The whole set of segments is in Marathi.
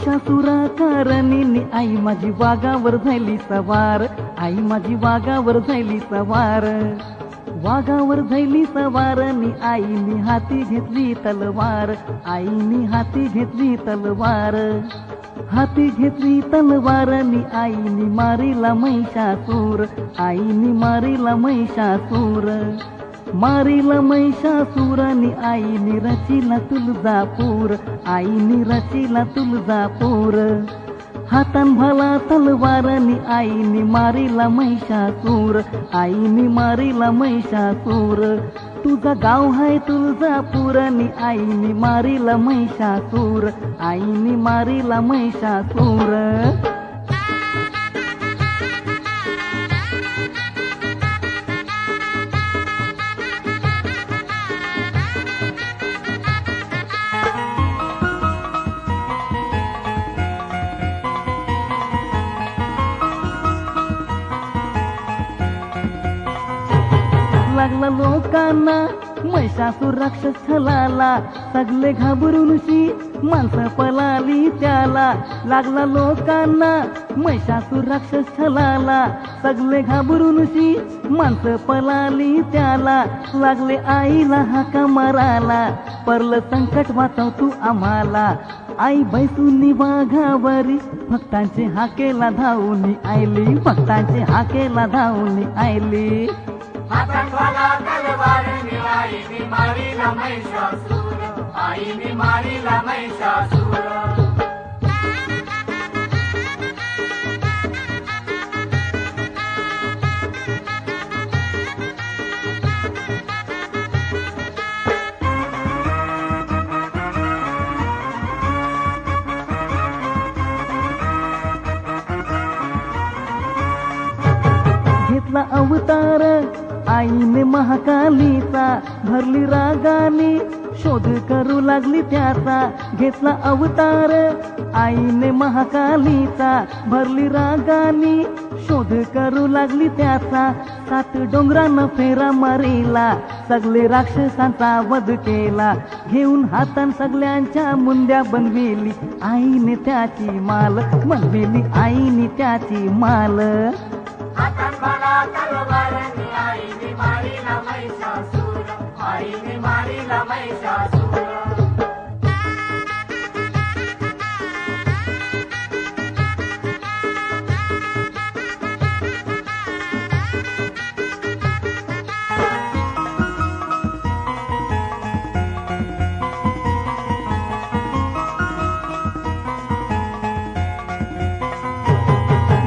महिषासुराकारणीने आई माझी वाघावर झाली सवार, आई माझी वाघावर झाली सवार, वाघावर झाली सवारनी आईनी हाती घेतली तलवार, आईनी हाती घेतली तलवार, हाती घेतली तलवारनी आईनी मारिला महिषासूर, आईनी मारिला महिषासूर, मारिला महिषासूरनी आईनी रचिला तुळजापूर, आईनी रचिला तुळजापूर, हातान भला तलवारनी आईनी मारिला महिषासूर, आईनी मारिला महिषासूर, तुझा गाव हाय तुळजापूरनी आईनी मारिला महिषासूर, आईनी मारिला महिषासूर. लागला लोकांना महिषासूर राक्षस छलाला, सगळे घाबरूनशी माणसं पलाली त्याला, लागला लोकांना महिषासूर राक्षस छलाला, सगळे घाबरूनशी माणसं पलाली त्याला, लागले आईला हाका माराला, परलं संकट वाचव तू आम्हाला, आई बैसूनी वाघावरी भक्तांचे हाकेला धावून आयली, भक्तांचे हाकेला धावून आयली, हाताला तलवारनी आईनी मारिला महिषासूर, आईनी मारिला महिषासूर. घेतला अवतार आईने महाकालीचा, भरली रागाने शोध करू लागली त्याचा, घेतला अवतार आईने महाकालीचा, भरली रागाने शोध करू लागली त्याचा, 7 डोंगरांना फेरा मारिला, सगळे राक्षसांचा वध केला, घेऊन हातान सगळ्यांच्या मुंड्या बनविली आईने त्याची माल, बनविली आईने त्याची माल. हातान भला तलवारनी आईनी मारिला महिषासूर, आईनी मारिला महिषासूर.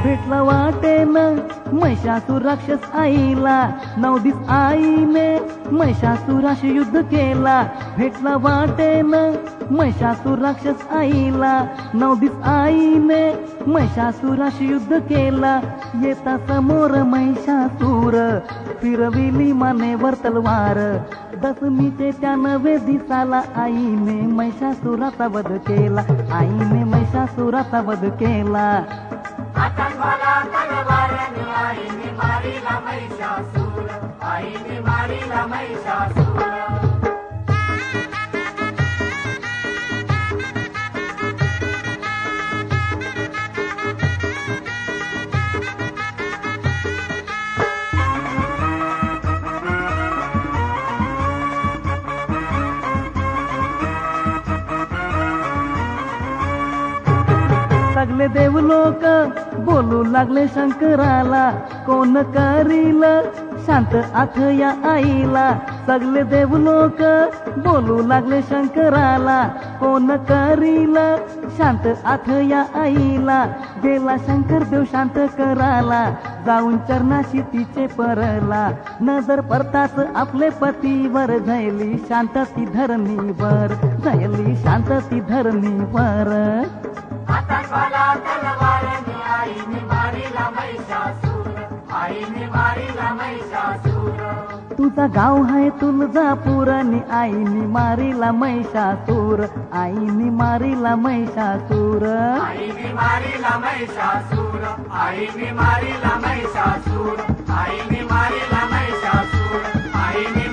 भेटला वाटेन महिषासूर राक्षस आईला, 9 दिवस आईने महिषासुराशी युद्ध केला, भेटला वाटेन महिषासूर राक्षस आईला, 9 दिवस आईने महिषासुराशी युद्ध केला, येता समोर महिषासूर फिरविली मानेवर तलवार, दशमीचे त्या 9व्या दिवसाला आईने महिषासुराचा वध केला, आईने महिषासुराचा वध केला. हातान भला तलवारनी आईनी मारिला महिषासूर, आईनी मारिला महिषासूर. सगळे देवलोक बोलू लागले शंकराला, कोण करील शांत आठ या आईला, सगळे देवलोक बोलू लागले शंकराला, कोण करील शांत आठ या आईला, गेला शंकर देव शांत कराला, जाऊन चरणाशी तिचे परला, नजर पडताच आपले पतीवर झाली शांतती धरणीवर, झाली शांतती धरणीवर. हातान भला तलवारनी आईनी मारिला महिषासूर, आईनी मारिला महिषासूर. तुझा गाव हाय तुळजापूरनी आईनी मारिला महिषासूर, आईनी मारिला महिषासूर, आईनी मारिला महिषासूर, आईनी मारिला महिषासूर, आईनी मारिला महिषासूर, आईनी